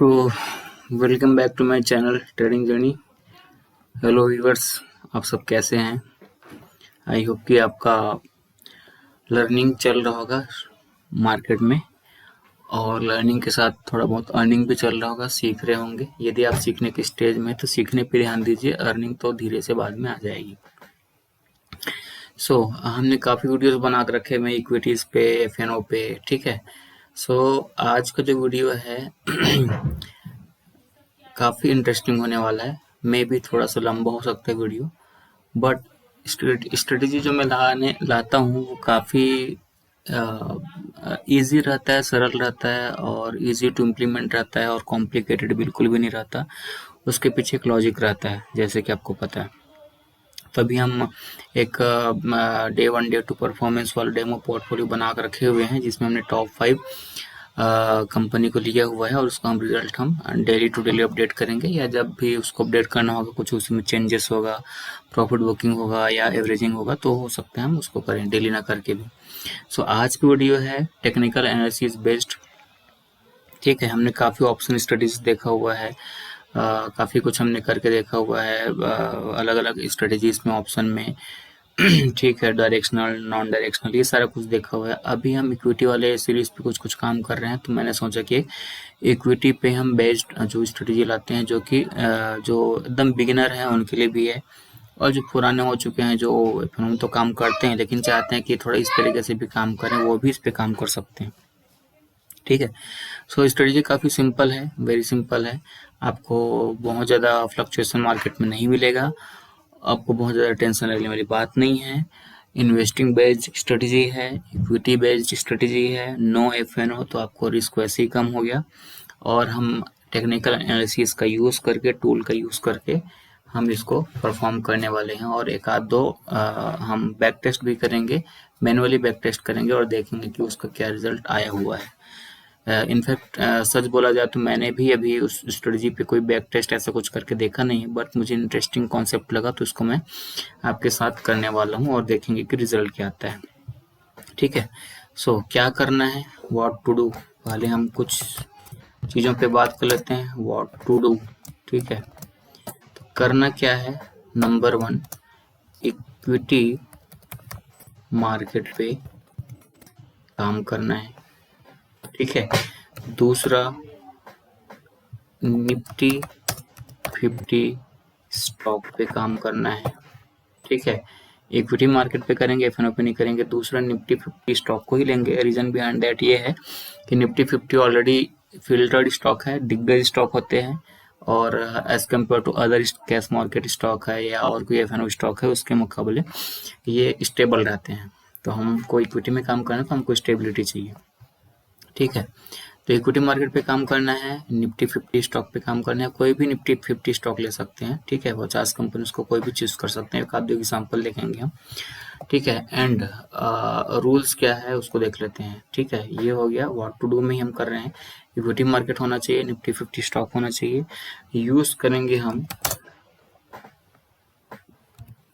So welcome back to my channel trading journey. Hello viewers, आप सब कैसे हैं? आई होप कि आपका लर्निंग चल रहा होगा मार्केट में, और लर्निंग के साथ थोड़ा बहुत अर्निंग भी चल रहा होगा, सीख रहे होंगे। यदि आप सीखने के स्टेज में तो सीखने पे ध्यान दीजिए, अर्निंग तो धीरे से बाद में आ जाएगी। हमने काफ़ी वीडियोस बना के रखे हुए इक्विटीज़ पे, एफएनओ पे, ठीक है। आज का जो वीडियो है काफ़ी इंटरेस्टिंग होने वाला है। मे भी थोड़ा सा लंबा हो सकता है वीडियो, बट स्ट्रेटेजी जो मैं लाता हूँ वो काफ़ी इजी रहता है, सरल रहता है और इजी टू इम्प्लीमेंट रहता है, और कॉम्प्लिकेटेड बिल्कुल भी नहीं रहता। उसके पीछे एक लॉजिक रहता है, जैसे कि आपको पता है। तभी हम एक डे 1 डे 2 परफॉर्मेंस वाला डेमो पोर्टफोलियो बना कर रखे हुए हैं, जिसमें हमने टॉप 5 कंपनी को लिया हुआ है, और उसका हम रिजल्ट हम डेली टू डेली अपडेट करेंगे, या जब भी उसको अपडेट करना होगा, कुछ उसमें चेंजेस होगा, प्रॉफिट बुकिंग होगा या एवरेजिंग होगा, तो हो सकता है हम उसको करें, डेली ना करके भी। आज की वीडियो है टेक्निकल एनालिसिस बेस्ड, ठीक है। हमने काफ़ी ऑप्शन स्टडीज देखा हुआ है, काफ़ी कुछ हमने करके देखा हुआ है, अलग अलग स्ट्रेटेजीज में, ऑप्शन में, ठीक है, डायरेक्शनल, नॉन डायरेक्शनल, ये सारा कुछ देखा हुआ है। अभी हम इक्विटी वाले सीरीज पे कुछ कुछ काम कर रहे हैं, तो मैंने सोचा कि इक्विटी पे हम बेस्ड जो स्ट्रेटेजी लाते हैं, जो कि जो एकदम बिगिनर हैं उनके लिए भी है, और जो पुराने हो चुके हैं, जो हम तो काम करते हैं लेकिन चाहते हैं कि थोड़ा इस तरीके से भी काम करें, वो भी इस पे काम कर सकते हैं, ठीक है। स्ट्रेटेजी काफ़ी सिंपल है, वेरी सिंपल है। आपको बहुत ज़्यादा फ्लक्चुएशन मार्केट में नहीं मिलेगा, आपको बहुत ज़्यादा टेंशन लगने वाली बात नहीं है। इन्वेस्टिंग बेस्ड स्ट्रेटेजी है, इक्विटी बेस्ड स्ट्रेटेजी है, नो एफएनओ, तो आपको रिस्क वैसे ही कम हो गया। और हम टेक्निकल एनालिसिस का यूज़ करके, टूल का यूज़ करके हम इसको परफॉर्म करने वाले हैं, और एक आध दो हम बैक टेस्ट भी करेंगे, मैनुअली बैक टेस्ट करेंगे और देखेंगे कि उसका क्या रिजल्ट आया हुआ है। इनफैक्ट सच बोला जाए तो मैंने भी अभी उस स्ट्रेटजी पे कोई बैक टेस्ट ऐसा कुछ करके देखा नहीं है, बट मुझे इंटरेस्टिंग कॉन्सेप्ट लगा, तो इसको मैं आपके साथ करने वाला हूँ, और देखेंगे कि रिजल्ट क्या आता है, ठीक है। क्या करना है, व्हाट टू डू। पहले हम कुछ चीज़ों पे बात कर लेते हैं, व्हाट टू डू, ठीक है। तो करना क्या है, नंबर 1, इक्विटी मार्केट पे काम करना है, ठीक है। दूसरा, निफ्टी 50 स्टॉक पे काम करना है, ठीक है। इक्विटी मार्केट पे करेंगे, एफएनओ पे नहीं करेंगे। दूसरा, निफ्टी 50 स्टॉक को ही लेंगे। रीजन बिहाइंड दैट ये है कि निफ्टी 50 ऑलरेडी फिल्टर्ड स्टॉक है, दिग्गज स्टॉक होते हैं, और as compared to other cash market stock है या और कोई एफएनओ स्टॉक है, उसके मुकाबले ये स्टेबल रहते हैं। तो हमको इक्विटी में काम करना है, तो हमको स्टेबिलिटी चाहिए, ठीक है। तो इक्विटी मार्केट पे काम करना है, निफ्टी 50 स्टॉक पे काम करना है। कोई भी निफ्टी 50 स्टॉक ले सकते हैं, ठीक है। 50 कंपनी को कोई भी चूज कर सकते हैं, एक आध दो एग्जाम्पल देखेंगे हम, ठीक है। एंड रूल्स क्या है उसको देख लेते हैं, ठीक है। ये हो गया, व्हाट टू डू में ही हम कर रहे हैं। इक्विटी मार्केट होना चाहिए, निफ्टी 50 स्टॉक होना चाहिए। यूज करेंगे हम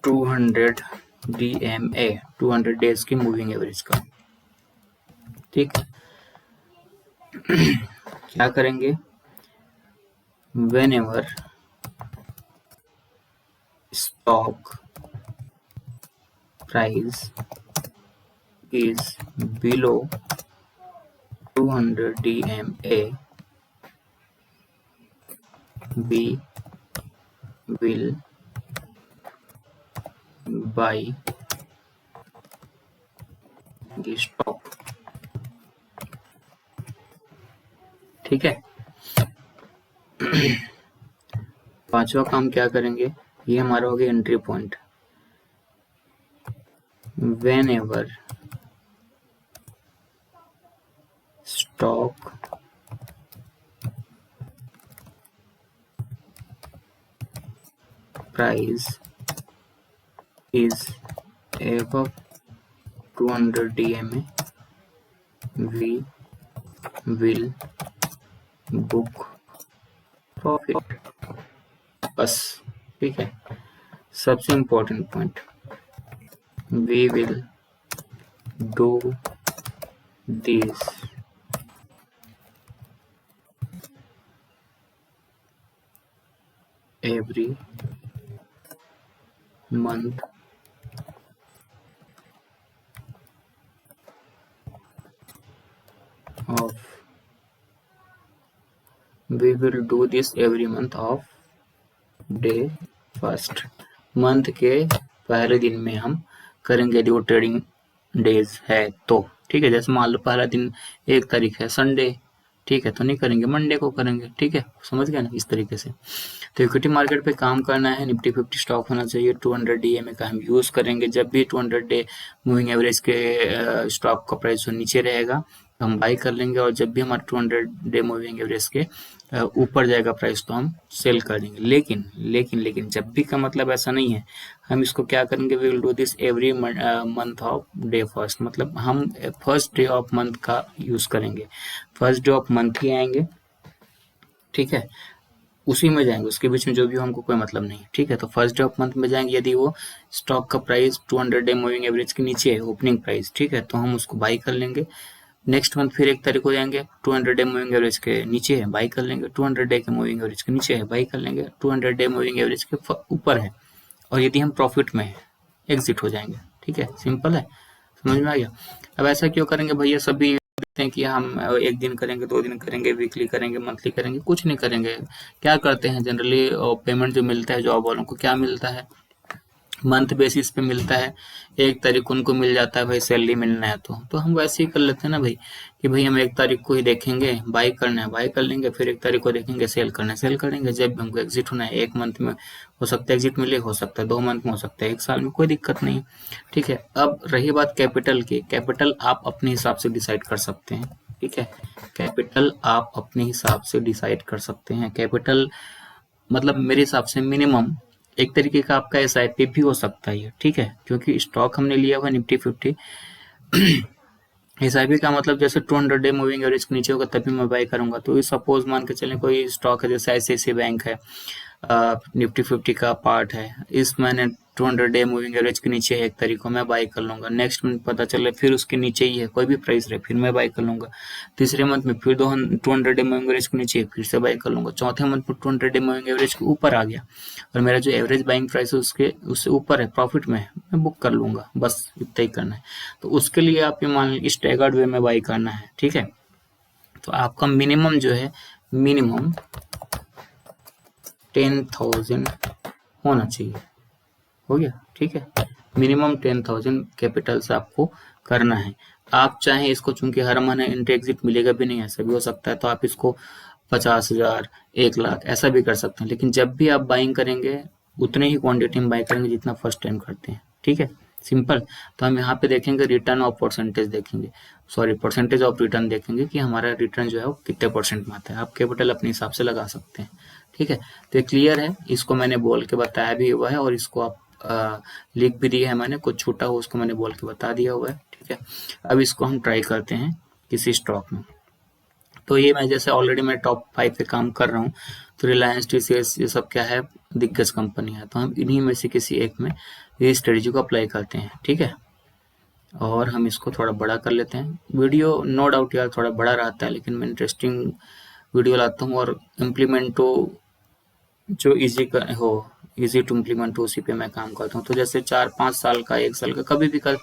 200 DMA, 200 डेज की मूविंग एवरेज का, ठीक है। क्या करेंगे, whenever stock price is below 200 DMA, we will buy the stock, ठीक है। पांचवा काम क्या करेंगे, ये हमारा हो गया entry point. whenever stock price is above 200 DMA, we will book profit, बस, ठीक है। सबसे important point, we will do this every month of we will do this every month of day first. Month के पहले दिन में हम करेंगे यदि वो ट्रेडिंग डेज है तो, ठीक है। जैसे मान लो पहला दिन 1 तारीख है संडे, ठीक है, तो नहीं करेंगे, मंडे को करेंगे, ठीक है, समझ गया ना, इस तरीके से। तो इक्विटी मार्केट पे काम करना है, निफ्टी 50 स्टॉक होना चाहिए, 200 DMA का हम यूज करेंगे। जब भी 200 डे मूविंग एवरेज के स्टॉक का प्राइस जो नीचे रहेगा तो हम बाई कर लेंगे, और जब भी हमारे 200 डे मूविंग एवरेज के ऊपर जाएगा प्राइस तो हम सेल कर देंगे। लेकिन लेकिन लेकिन जब भी का मतलब ऐसा नहीं है, हम इसको क्या करेंगे, we will do this every month of day first, मतलब हम फर्स्ट डे ऑफ मंथ का यूज करेंगे, फर्स्ट डे ऑफ मंथ ही आएंगे, ठीक है, उसी में जाएंगे, उसके बीच में जो भी हो हमको कोई मतलब नहीं, ठीक है। तो फर्स्ट डे ऑफ मंथ में जाएंगे, यदि वो स्टॉक का प्राइस 200 डे मूविंग एवरेज के नीचे है ओपनिंग प्राइस, ठीक है, तो हम उसको बाई कर लेंगे। नेक्स्ट मंथ फिर 1 तारीख को जाएंगे, 200 डे मूविंग एवरेज के नीचे है, बाई कर लेंगे, 200 डे के मूविंग एवरेज के नीचे है, बाई कर लेंगे, 200 डे मूविंग एवरेज के ऊपर है और यदि हम प्रॉफिट में है एग्जिट हो जाएंगे, ठीक है, सिंपल है, समझ में आ गया। अब ऐसा क्यों करेंगे भैया, सभी देखते हैं कि हम 1 दिन करेंगे, 2 दिन करेंगे, वीकली करेंगे, मंथली करेंगे, कुछ नहीं करेंगे। क्या करते हैं जनरली, पेमेंट जो मिलता है जॉब वालों को क्या मिलता है, मंथ बेसिस पे मिलता है, 1 तारीख उनको मिल जाता है भाई सैलरी मिलना है, तो हम वैसे ही कर लेते हैं ना भाई, कि भाई हम 1 तारीख को ही देखेंगे बाई करना है, बाई कर लेंगे, फिर 1 तारीख को देखेंगे सेल करना है, सेल करेंगे। जब भी हमको एग्जिट होना है, 1 मंथ में हो सकता है एग्जिट मिले, हो सकता है 2 मंथ में, हो सकता है 1 साल में, कोई दिक्कत नहीं, ठीक है। अब रही बात कैपिटल की, कैपिटल आप अपने हिसाब से डिसाइड कर सकते हैं, ठीक है, कैपिटल आप अपने हिसाब से डिसाइड कर सकते हैं। कैपिटल मतलब मेरे हिसाब से मिनिमम एक तरीके का आपका SIP भी हो सकता है, ठीक है, क्योंकि स्टॉक हमने लिया हुआ निफ्टी 50। SIP का मतलब जैसे 200 डे मूविंग एवरेज के नीचे होगा तभी मैं बाई करूंगा। तो सपोज मान के चलें कोई स्टॉक है जैसे ICICI बैंक है, निफ्टी 50 का पार्ट है, इस महीने 200 डे मूविंग एवरेज के नीचे है, 1 तारीख को मैं बाई कर लूंगा। नेक्स्ट मंथ पता चले फिर उसके नीचे ही है, कोई भी प्राइस रहे, फिर मैं बाई कर लूंगा। तीसरे मंथ में फिर 200 डे मूविंग एवरेज के नीचे फिर से बाई कर लूंगा। चौथे मंथ में 200 डे मूविंग एवरेज के ऊपर आ गया और मेरा जो एवरेज बाइंग प्राइस है उससे ऊपर है, प्रॉफिट में है, मैं बुक कर लूंगा, बस इतना ही करना है। तो उसके लिए आप ये मान लीजिए स्टैगर्ड वे में बाई करना है, ठीक है। तो आपका मिनिमम जो है, मिनिमम 10,000 होना चाहिए, हो गया, ठीक है, मिनिमम 10,000 कैपिटल से आपको करना है। आप चाहें इसको, चूंकि हर महीने इंटर एग्जिट मिलेगा भी नहीं, ऐसा भी हो सकता है, तो आप इसको 50,000 1 लाख ऐसा भी कर सकते हैं। लेकिन जब भी आप बाइंग करेंगे उतने ही क्वांटिटी में बाई करेंगे जितना फर्स्ट टाइम करते हैं, ठीक है, सिंपल। तो हम यहाँ पे देखेंगे रिटर्न ऑफ परसेंटेज देखेंगे, सॉरी परसेंटेज ऑफ रिटर्न देखेंगे कि हमारा रिटर्न जो है वो कितने % में आता है। आप कैपिटल अपने हिसाब से लगा सकते हैं, ठीक है। तो ये क्लियर है, इसको मैंने बोल के बताया भी हुआ है और इसको आप लिख भी दिया है मैंने, कुछ छूटा हो उसको मैंने बोल के बता दिया हुआ है, ठीक है। अब इसको हम ट्राई करते हैं किसी स्टॉक में। तो ये मैं जैसे ऑलरेडी मैं टॉप 5 पे काम कर रहा हूँ, तो रिलायंस, TCS ये सब क्या है, दिग्गज कंपनी है, तो हम इन्हीं में से किसी एक में ये स्ट्रेटेजी को अप्लाई करते हैं, ठीक है। और हम इसको थोड़ा बड़ा कर लेते हैं। वीडियो नो डाउट यार थोड़ा बड़ा रहता है, लेकिन मैं इंटरेस्टिंग वीडियो लाता हूँ और इम्प्लीमेंट तो जो इजी टू इम्प्लीमेंट हो उसी पे मैं काम करता हूँ। तो जैसे 4-5 साल का, 1 साल का, कभी भी कर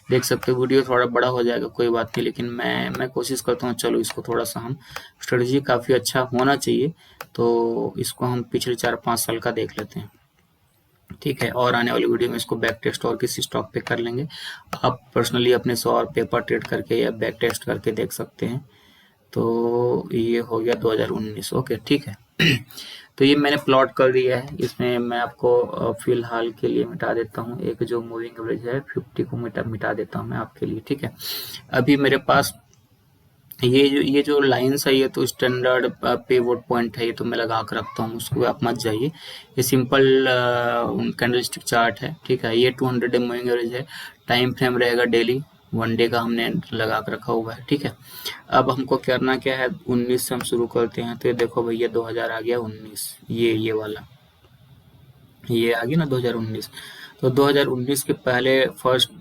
देख सकते हो। वीडियो थोड़ा बड़ा हो जाएगा कोई बात नहीं, लेकिन मैं कोशिश करता हूँ, चलो इसको थोड़ा सा हम स्ट्रेटजी काफ़ी अच्छा होना चाहिए, तो इसको हम पिछले 4-5 साल का देख लेते हैं, ठीक है। और आने वाली वीडियो में इसको बैक टेस्ट और किसी स्टॉक पे कर लेंगे। आप पर्सनली अपने से और पेपर ट्रेड करके या बैक टेस्ट करके देख सकते हैं। तो ये हो गया 2019, ओके, ठीक है। तो ये मैंने प्लॉट कर दिया है, इसमें मैं आपको फिलहाल के लिए मिटा देता हूँ, एक जो मूविंग एवरेज है 50 को मिटा देता हूँ मैं आपके लिए, ठीक है। अभी मेरे पास ये जो लाइन्स है ये तो स्टैंडर्ड पिवट पॉइंट है, ये तो मैं लगा कर रखता हूँ, उसको आप मत जाइए। ये सिंपल कैंडलस्टिक चार्ट है, ठीक है। ये 200 डे मूविंग एवरेज है, टाइम फ्रेम रहेगा डेली, 1 डे का हमने लगा कर रखा हुआ है, ठीक है। अब हमको करना क्या है, 19 से हम शुरू करते हैं। तो ये देखो भैया 2000 आ गया, 19 ये वाला ये आ गया ना 2019। तो 2019 के पहले फर्स्ट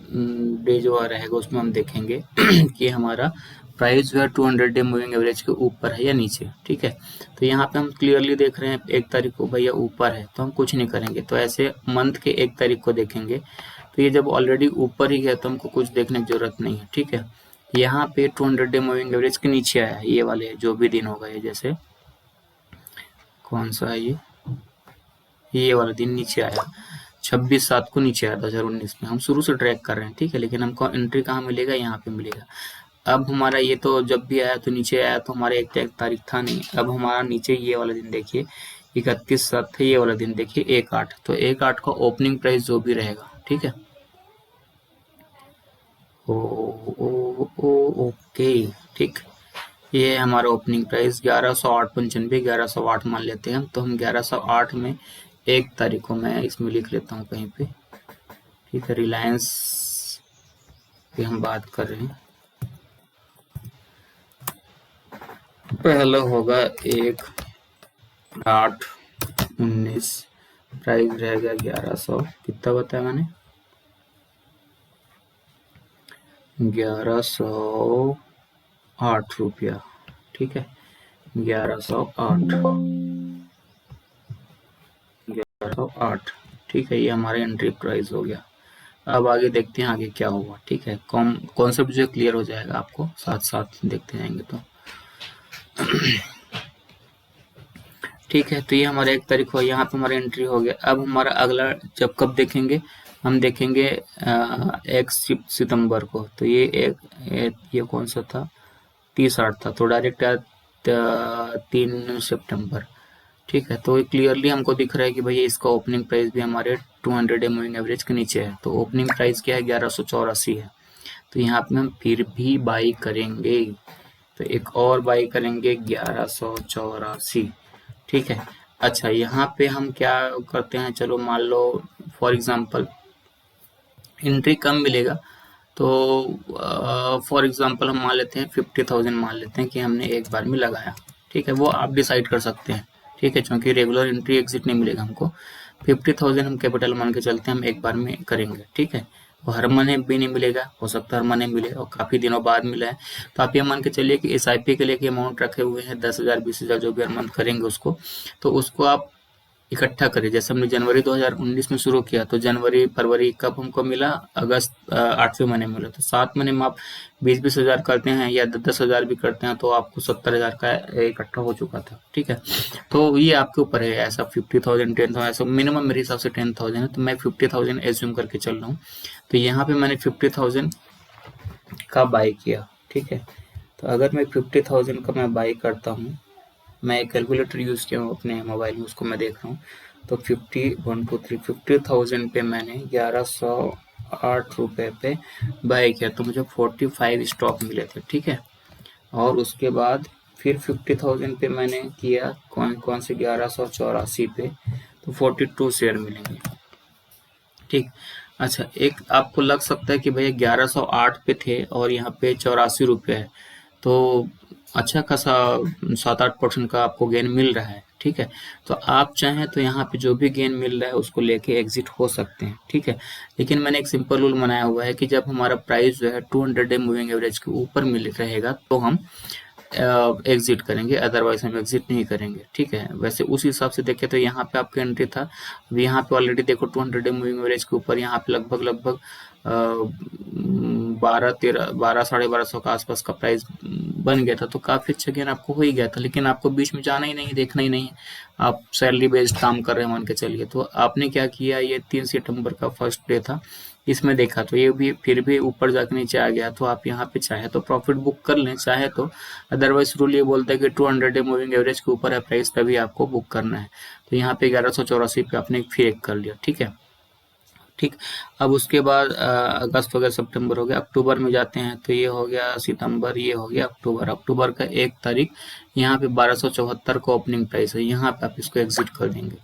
डे जो रहेगा उसमें हम देखेंगे कि हमारा प्राइस जो है 200 डे मूविंग एवरेज के ऊपर है या नीचे। ठीक है, तो यहाँ पे हम क्लियरली देख रहे हैं 1 तारीख को भैया ऊपर है, तो हम कुछ नहीं करेंगे। तो ऐसे मंथ के 1 तारीख को देखेंगे, तो ये जब ऑलरेडी ऊपर ही है तो हमको कुछ देखने की जरूरत नहीं है। ठीक है, यहाँ पे 200 डे मूविंग एवरेज के नीचे आया है, ये वाले जो भी दिन होगा, ये जैसे कौन सा है ये वाला दिन नीचे आया 26/7 को नीचे आया 2019 में। हम शुरू से ट्रैक कर रहे हैं। ठीक है, लेकिन हमको एंट्री कहाँ मिलेगा, यहाँ पे मिलेगा। अब हमारा ये तो जब भी आया तो नीचे आया, तो हमारा 1 तारीख था नहीं। अब हमारा नीचे ये वाला दिन देखिए 31/7 था, ये वाला दिन देखिए 1/8। तो 1/8 का ओपनिंग प्राइस जो भी रहेगा, ठीक है, ओके, ठीक, ये है हमारा ओपनिंग प्राइस 1108.95, 1108 मान लेते हैं हम। तो हम 1108 में 1 तारीख को मैं इसमें लिख लेता हूँ कहीं पे। ठीक है, रिलायंस की हम बात कर रहे हैं। पहला होगा 1/8/19, प्राइस रहेगा 1100, कितना बताया मैंने, 1108 रुपया। ठीक है, 1108। ठीक है, ये हमारा एंट्री प्राइस हो गया। अब आगे देखते हैं आगे क्या होगा। ठीक है, कॉन्सेप्ट जो क्लियर हो जाएगा आपको, साथ साथ देखते जाएंगे तो। ठीक है, तो ये हमारा 1 तारीख हो, यहाँ पे हमारा एंट्री हो गया। अब हमारा अगला जब कब देखेंगे, हम देखेंगे 1 सितंबर को। तो ये कौन सा था, 30/8 था, तो डायरेक्ट 3 सितंबर। ठीक है, तो क्लियरली हमको दिख रहा है कि भैया इसका ओपनिंग प्राइस भी हमारे 200 डे मूविंग एवरेज के नीचे है। तो ओपनिंग प्राइस क्या है, 1184 है। तो यहाँ पे हम फिर भी बाई करेंगे, तो एक और बाई करेंगे 1184। ठीक है, अच्छा यहाँ पे हम क्या करते हैं, चलो मान लो फॉर एग्जांपल एंट्री कम मिलेगा, तो फॉर एग्जांपल हम मान लेते हैं 50,000 मान लेते हैं कि हमने एक बार में लगाया। ठीक है, वो आप डिसाइड कर सकते हैं। ठीक है, क्योंकि रेगुलर एंट्री एग्जिट नहीं मिलेगा हमको। 50,000 हम कैपिटल मान के चलते हैं, हम एक बार में करेंगे। ठीक है, वो हर महीने भी नहीं मिलेगा, हो सकता है हर महीने मिले और काफी दिनों बाद मिला है। तो आप ये मान के चलिए कि SIP के लिए अमाउंट रखे हुए हैं 10,000 20,000 जो भी हर मंथ करेंगे उसको, तो उसको आप इकट्ठा करें। जैसे हमने जनवरी 2019 में शुरू किया, तो जनवरी फरवरी कब हमको मिला, अगस्त 8वें महीने मिला। तो 7 महीने में आप 20-20 हजार करते हैं या 10-10 हजार भी करते हैं, तो आपको 70,000 का इकट्ठा हो चुका था। ठीक है, तो ये आपके ऊपर है, ऐसा 50,000 10,000 ऐसा मिनिमम मेरे हिसाब से 10,000 है, तो मैं 50,000 एज्यूम करके चल रहा हूँ। तो यहाँ पे मैंने 50,000 का बाई किया। ठीक है, तो अगर मैं 50,000 का मैं बाई करता हूँ, मैं एक कैलकुलेटर यूज किया हूँ अपने मोबाइल में, उसको मैं देख रहा हूँ। तो 50,000 पे मैंने 1108 रुपए पे बाय किया, तो मुझे 45 स्टॉक मिले थे। ठीक है, और उसके बाद फिर 50,000 पे मैंने किया कौन से 1184 पे, तो 42 शेयर मिलेंगे। ठीक, अच्छा एक आपको लग सकता है कि भैया 1108 पे थे और यहाँ पे 84 रुपये है, तो अच्छा खासा 7-8% का आपको गेन मिल रहा है। ठीक है, तो आप चाहें तो यहाँ पे जो भी गेन मिल रहा है उसको लेके एग्जिट हो सकते हैं। ठीक है, लेकिन मैंने एक सिंपल रूल बनाया हुआ है कि जब हमारा प्राइस जो है 200 डे मूविंग एवरेज के ऊपर मिल रहेगा तो हम एग्जिट करेंगे, अदरवाइज हम एग्जिट नहीं करेंगे। ठीक है, वैसे उस हिसाब से देखें तो यहाँ पे आपका एंट्री था, अब यहाँ पे ऑलरेडी देखो 200 डे मूविंग एवरेज के ऊपर यहाँ पे लगभग 12 साढ़े 1200 का आसपास का प्राइस बन गया था, तो काफी अच्छा गेन आपको हो ही गया था। लेकिन आपको बीच में जाना ही नहीं, देखना ही नहीं, आप सैलरी बेस्ड काम कर रहे हैं मान के चलिए। तो आपने क्या किया, ये 3 सितंबर का फर्स्ट डे था, इसमें देखा तो ये भी फिर भी ऊपर जाके नीचे आ गया, तो आप यहाँ पे चाहे तो प्रॉफिट बुक कर लें, चाहे तो अदरवाइज रूल ये बोलता है कि 200 डे मूविंग एवरेज के ऊपर है प्राइस तभी आपको बुक करना है। तो यहाँ पे 1184 पे आपने फिर एक कर लिया। ठीक है, ठीक, अब उसके बाद अगस्त हो गया, सितंबर हो गया, अक्टूबर में जाते हैं, तो ये हो गया सितंबर, ये हो गया अक्टूबर। अक्टूबर का 1 तारीख यहाँ पे 1274 का ओपनिंग प्राइस है, यहाँ पे आप इसको एग्जिट कर देंगे,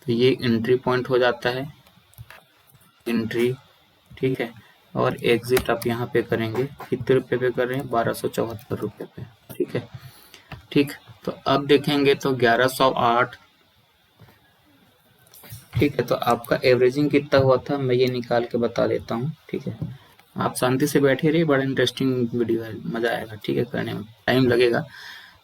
तो ये एंट्री पॉइंट हो जाता है, एंट्री। ठीक है, और एग्जिट आप यहाँ पे करेंगे, कितने रुपए पे कर रहे हैं, 1274 रुपए पे। ठीक है, ठीक, तो अब देखेंगे तो 1108, ठीक है, तो आपका एवरेजिंग कितना हुआ था मैं ये निकाल के बता देता हूँ। ठीक है, आप शांति से बैठे रहिए, बड़ा इंटरेस्टिंग वीडियो है, मजा आएगा। ठीक है, करने में टाइम लगेगा।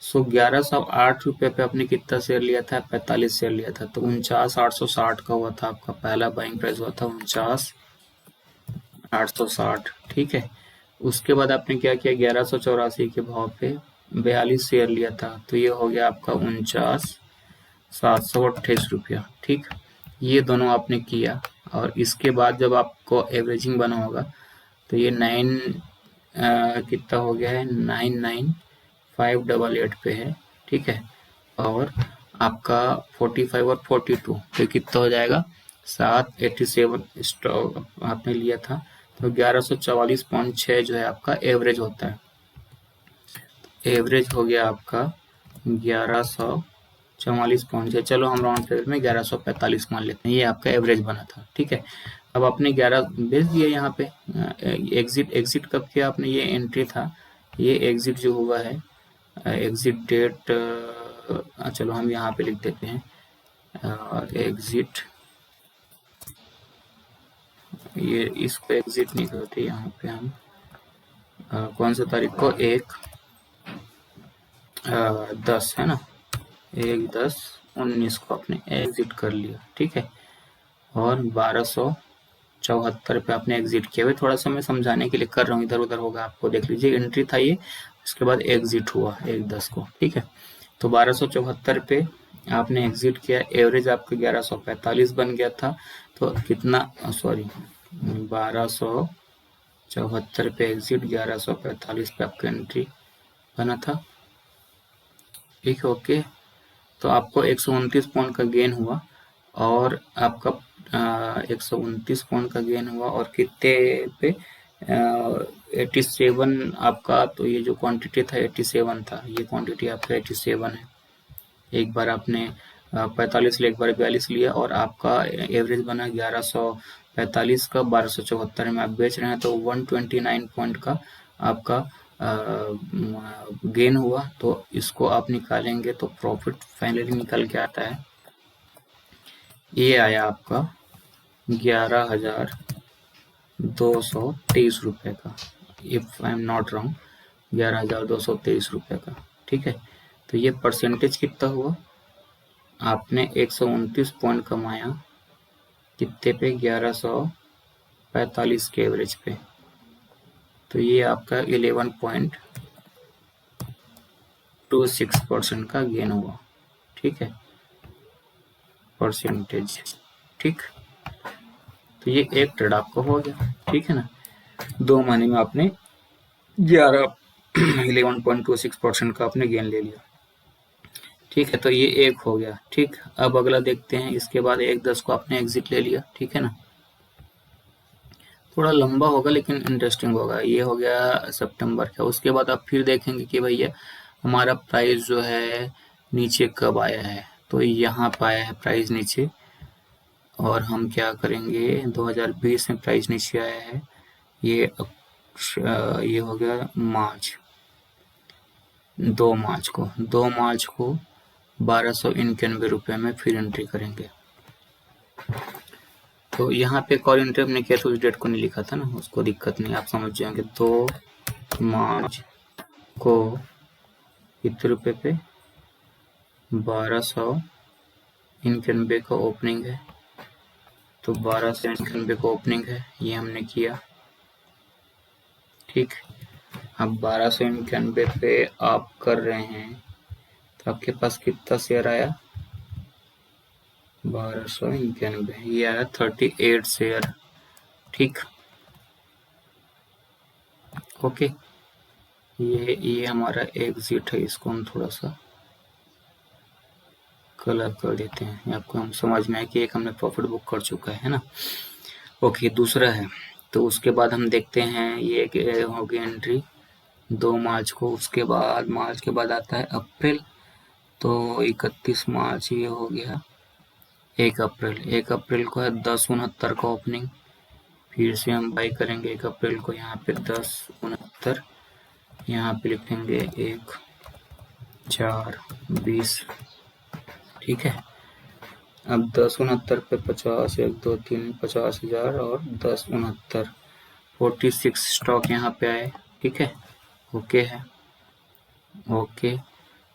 सो 1108 रुपये पे आपने कितना शेयर लिया था? 45 शेयर लिया था, तो 49,860 का हुआ था आपका पहला बाइंग प्राइस हुआ था 49,860। ठीक है, उसके बाद आपने क्या किया, 1184 के भाव पे 42 शेयर लिया था, तो ये हो गया आपका 49,728 रुपया। ठीक, ये दोनों आपने किया, और इसके बाद जब आपको एवरेजिंग बना होगा तो ये 9 कितना हो गया है, 99,588 पे है। ठीक है, और आपका 45 और 42 तो कितना हो जाएगा, 787 स्टॉक आपने लिया था, तो 1144.6 जो है आपका एवरेज होता है। एवरेज हो गया आपका 1144.6, चलो हम राउंड फिगर में 1145 मान लेते हैं, ये आपका एवरेज बना था। ठीक है, अब आपने 11 बेच दिया यहाँ पे। एग्जिट एग्जिट कब किया आपने, ये एंट्री था, ये एग्जिट जो हुआ है, एग्जिट डेट, चलो हम यहाँ पे लिख देते हैं एग्जिट, ये इसको एग्जिट नहीं करते, यहाँ पे हम कौन सा तारीख को, 1/10 है ना, 1/10/19 को आपने एग्जिट कर लिया। ठीक है, और 1274 पे आपने एग्जिट किया। हुआ थोड़ा सा मैं समझाने के लिए कर रहा हूँ, इधर उधर होगा आपको, देख लीजिए एंट्री था ये, उसके बाद एग्जिट हुआ 1/10 को। ठीक है, तो 1274 पे आपने एग्जिट किया, एवरेज आपका 1145 बन गया था, तो कितना, सॉरी 1274 पे एग्जिट, 1145 पे आपका एंट्री बना था। ठीक है, ओके, तो आपको 129 पॉइंट का गेन हुआ, और आपका 129 पॉइंट का गेन हुआ, और कितने पे 87 आपका, तो ये जो क्वांटिटी था 87 था, ये क्वांटिटी आपका 87 है। एक बार आपने 45 लिया, एक बार 42 लिया, और आपका एवरेज बना 1145 का, 1274 में आप बेच रहे हैं, तो 129 पॉइंट का आपका गेन हुआ। तो इसको आप निकालेंगे तो प्रॉफिट फाइनली निकल के आता है, ये आया आपका 11,223 रुपये का, if I am not wrong, 11,223 रुपये का। ठीक है, तो ये परसेंटेज कितना हुआ, आपने 129 पॉइंट कमाया कितने पे, 1145 के एवरेज पे, तो ये आपका 11.26% का गेन हुआ। ठीक है, परसेंटेज। ठीक, तो ये एक ट्रेड आपका हो गया। ठीक है ना, 2 महीने में आपने 11.26% का आपने गेन ले लिया। ठीक है, तो ये एक हो गया। ठीक, अब अगला देखते हैं, इसके बाद 1/10 को आपने एग्जिट ले लिया। ठीक है ना, थोड़ा लंबा होगा लेकिन इंटरेस्टिंग होगा। ये हो गया सितंबर का। उसके बाद आप फिर देखेंगे कि भैया हमारा प्राइस जो है नीचे कब आया है, तो यहाँ पे आया है प्राइस नीचे, और हम क्या करेंगे, 2020 में प्राइस नीचे आया है, ये ये हो गया मार्च, 2 मार्च को 1291 रुपये में फिर एंट्री करेंगे। तो यहाँ पे एक और एंट्री हमने किया था, उस डेट को नहीं लिखा था ना, उसको दिक्कत नहीं, आप समझ जाएंगे। 2 मार्च को कितने रुपए पे, 1291 का ओपनिंग है, तो 1291 का ओपनिंग है, ये हमने किया। ठीक, अब 1291 पे आप कर रहे हैं, तो आपके पास कितना शेयर आया, 1291, ये आया 38 शेयर। ठीक, ओके, ये हमारा एग्जिट है, इसको हम थोड़ा सा कलर कर देते हैं, आपको हम समझ में आए कि एक हमने प्रॉफिट बुक कर चुका है ना। ओके, दूसरा है, तो उसके बाद हम देखते हैं, ये हो गई एंट्री 2 मार्च को। उसके बाद मार्च के बाद आता है अप्रैल, तो 31 मार्च ये हो गया। 1 अप्रैल को है 1069 का ओपनिंग, फिर से हम बाई करेंगे 1 अप्रैल को, यहाँ पे 1069, यहाँ पे लिखेंगे 1/4/20। ठीक है, अब 10 69 पे 50, 1 2 3 50,000 और 10 69 46 स्टॉक यहाँ पे आए। ठीक है, ओके है, ओके।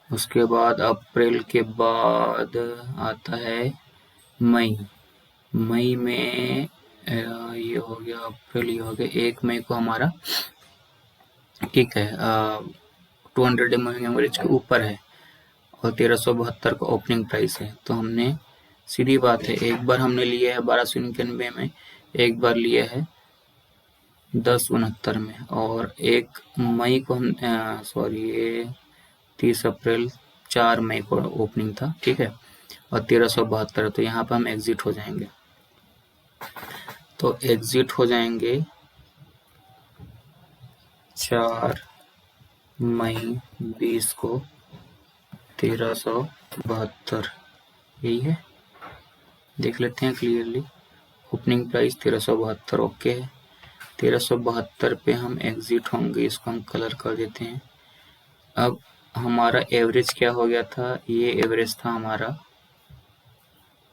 उसके बाद अप्रैल के बाद आता है मई। मई में ये हो गया अप्रैल, ये हो गया 1 मई को हमारा, ठीक है, 200 मूविंग एवरेज के ऊपर है और 1372 का ओपनिंग प्राइस है। तो हमने, सीधी बात है, एक बार हमने लिया है 1291 में, एक बार लिया है 1069 में, और 1 मई को हम, सॉरी, ये 30 अप्रैल, 4 मई को ओपनिंग था। ठीक है, और 1372, तो यहाँ पर हम एग्जिट हो जाएंगे। तो एग्जिट हो जाएंगे 4 मई 20 को 1372, यही है, देख लेते हैं क्लियरली। ओपनिंग प्राइस 1372, ओके है। 1372 पे हम एग्जिट होंगे, इसको हम कलर कर देते हैं। अब हमारा एवरेज क्या हो गया था, ये एवरेज था हमारा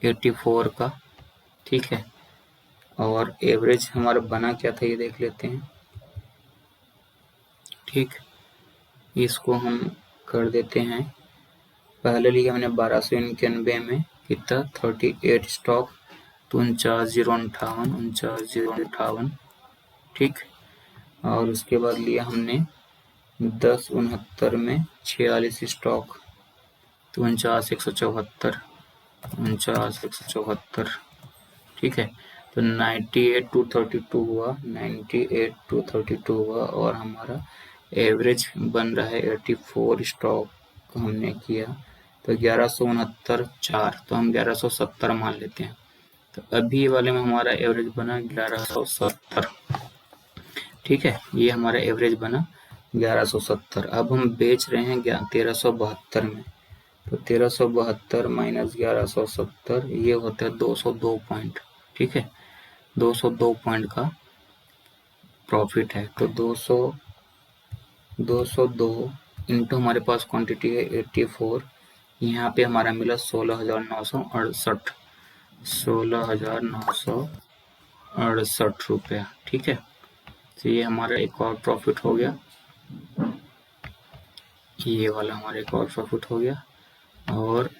84 का। ठीक है, और एवरेज हमारा बना क्या था ये देख लेते हैं। ठीक, इसको हम कर देते हैं। पहले लिया हमने 1291 में, कितना, 38 स्टॉक, तो 49,058। ठीक, और उसके बाद लिया हमने 1069 में 46 स्टॉक, तो 49,174। ठीक है, तो 98,232 हुआ, 98,232 हुआ, और हमारा एवरेज बन रहा है 84 स्टॉक हमने किया, तो 1169.4, तो हम 1170 मान लेते हैं। तो अभी वाले में हमारा एवरेज बना 1170। ठीक है, ये हमारा एवरेज बना 1170। अब हम बेच रहे हैं 1372 में, तो 1372 माइनस 1170, ये होता है 202 पॉइंट। ठीक है, 202 पॉइंट का प्रॉफिट है। तो 202 इंटू हमारे पास क्वांटिटी है 84, यहाँ पे हमारा मिला 16,968, 16,968 रुपया। ठीक है, तो ये हमारा एक और प्रॉफिट हो गया, ये वाला हमारा एक और प्रॉफिट हो गया। और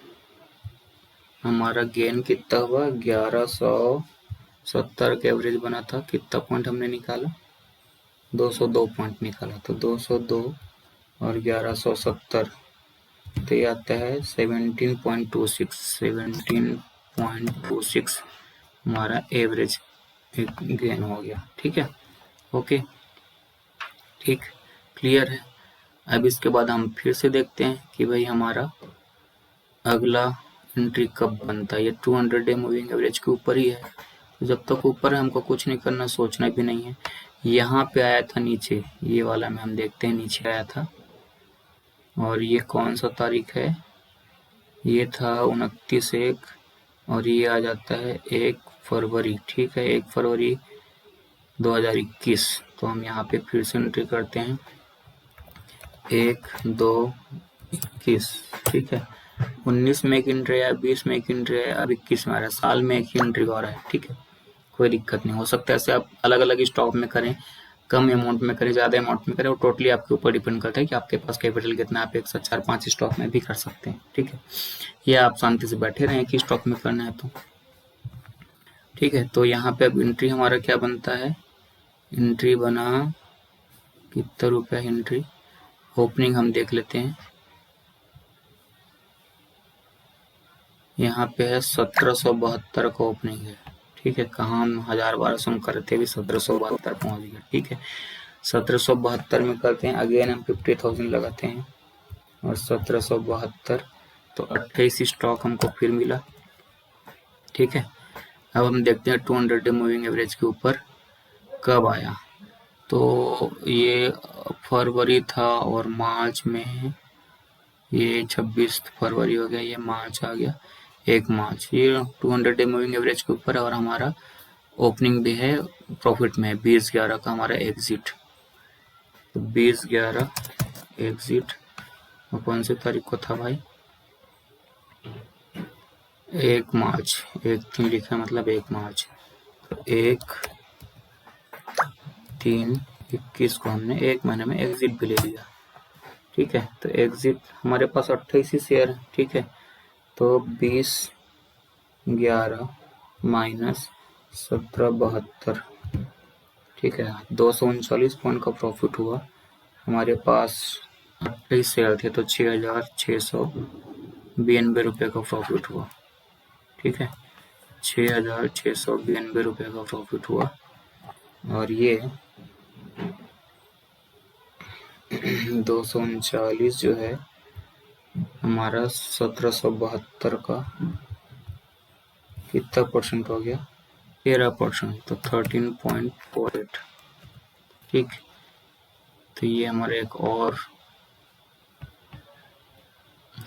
हमारा गेन कितना हुआ, 1170 का एवरेज बना था, कितना पॉइंट हमने निकाला, 202 पॉइंट निकाला। तो 202 और 1170, तो ये आता है 17.26, 17.26 हमारा एवरेज एक गेन हो गया। ठीक है, ओके, ठीक, क्लियर है। अब इसके बाद हम फिर से देखते हैं कि भाई हमारा अगला एंट्री कब बनता है। ये 200 डे मूविंग एवरेज के ऊपर ही है, तो जब तक ऊपर है हमको कुछ नहीं करना, सोचना भी नहीं है। यहाँ पे आया था नीचे, ये वाला में हम देखते हैं, नीचे आया था, और ये कौन सा तारीख है, ये था 29/1, और ये आ जाता है 1 फरवरी। ठीक है, 1 फरवरी 2021। तो हम यहाँ पे फिर से एंट्री करते हैं, 1/2/21। ठीक है, 19 में एक एंट्री है, 20 में एक एंट्री है, अब 21 में आ रहा है, साल में एक ही एंट्री हो रहा है। ठीक है, कोई दिक्कत नहीं, हो सकता है ऐसे आप अलग अलग स्टॉक में करें, कम अमाउंट में करें, ज़्यादा अमाउंट में करें, वो टोटली आपके ऊपर डिपेंड करता है कि आपके पास कैपिटल कितना, आप एक साथ 4-5 स्टॉक में भी कर सकते हैं। ठीक है, या आप शांति से बैठे रहें कि स्टॉक में करना है तो। ठीक है, तो यहाँ पे अब एंट्री हमारा क्या बनता है, एंट्री बना कितना रुपया एंट्री, ओपनिंग हम देख लेते हैं, यहाँ पे है 1772 का ओपनिंग है। ठीक है, कहाँ हम 1000-1200 में करते भी 1772 पहुंच गया। ठीक है, 1772 में करते हैं, अगेन हम 50,000 लगाते हैं, और 1772, तो 28 स्टॉक हमको फिर मिला। ठीक है, अब हम देखते हैं 200 डे मूविंग एवरेज के ऊपर कब आया। तो ये फरवरी था, और मार्च में ये 26 फरवरी हो गया, ये मार्च आ गया, 1 मार्च, ये 200 डे मूविंग एवरेज के ऊपर है, और हमारा ओपनिंग भी है, प्रॉफिट में है 20/11 का हमारा एग्जिट। तो 20/11 एग्जिट, कौन सी तारीख को था भाई, 1 मार्च, 1/3 लिखा मतलब 1 मार्च, तो 1/3/21 को हमने 1 महीने में एग्जिट भी ले लिया। ठीक है, तो एग्जिट हमारे पास 28 ही शेयर है। ठीक है, तो 20/11 माइनस 17/72। ठीक है, 239 पॉइंट का प्रॉफिट हुआ। हमारे पास 28 शेयर थे तो 6,692 रुपये का प्रॉफिट हुआ। ठीक है, 6,692 रुपये का प्रॉफिट हुआ। और ये 239 जो है हमारा 1772 का कितना परसेंट हो गया? 13%, तो 13.48। ठीक, तो ये हमारा एक और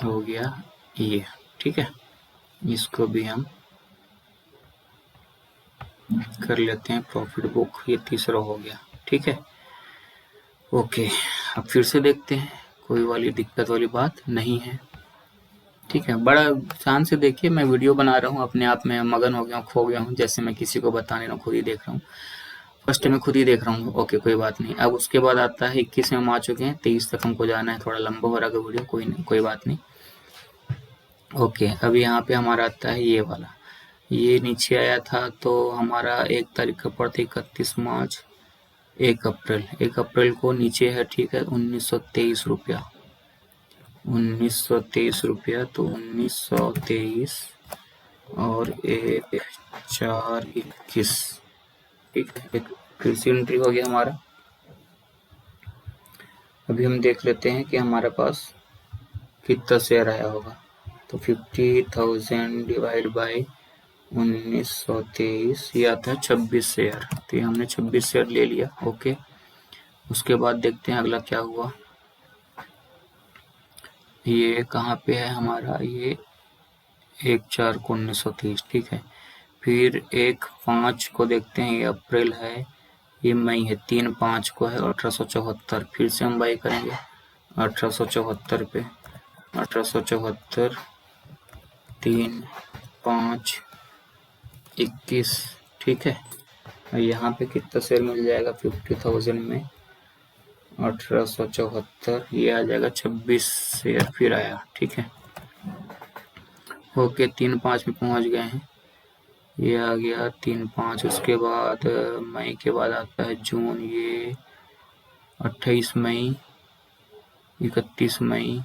हो गया ये। ठीक है, इसको भी हम कर लेते हैं प्रॉफिट बुक, ये तीसरा हो गया। ठीक है, ओके, अब फिर से देखते हैं, कोई वाली दिक्कत वाली बात नहीं है। ठीक है, बड़ा शान से देखिए, मैं वीडियो बना रहा हूँ, अपने आप में मगन हो गया हूँ, खो गया हूँ, जैसे मैं किसी को बता नहीं रहा हूँ, खुद ही देख रहा हूँ। फर्स्ट में खुद ही देख रहा हूँ। ओके, कोई बात नहीं। अब उसके बाद आता है 21 में हम आ चुके हैं, 23 तक हमको जाना है, थोड़ा लंबा हो रहा है वीडियो, कोई नहीं, कोई बात नहीं। ओके, अब यहाँ पे हमारा आता है ये वाला, ये नीचे आया था तो हमारा 1 तारीख का पड़ता 31 मार्च, 1 अप्रैल, 1 अप्रैल को नीचे है। ठीक है, 1923 रुपया, 1923 रुपया, तो 1923 और 1/4/21। ठीक है, एक फिर से एंट्री हो गया हमारा। अभी हम देख लेते हैं कि हमारे पास कितना शेयर आया होगा, तो 50,000 डिवाइड बाई 1923, ये आता है 26 शेयर, तो ये हमने 26 शेयर ले लिया। ओके, उसके बाद देखते हैं अगला क्या हुआ। ये कहाँ पे है हमारा, ये 1/4 को 1930। ठीक है, फिर 1/5 को देखते हैं, ये अप्रैल है, ये मई है, 3/5 को है 1874। फिर से हम बाई करेंगे 1874 पे, 1874, 3/5/21। ठीक है, और यहाँ पे कितना शेयर मिल जाएगा 50,000 में 1874, ये आ जाएगा 26 शेयर फिर आया। ठीक है, ओके, 3/5 में पहुंच गए हैं, ये आ गया 3/5। उसके बाद मई के बाद आता है जून, ये 28 मई, 31 मई,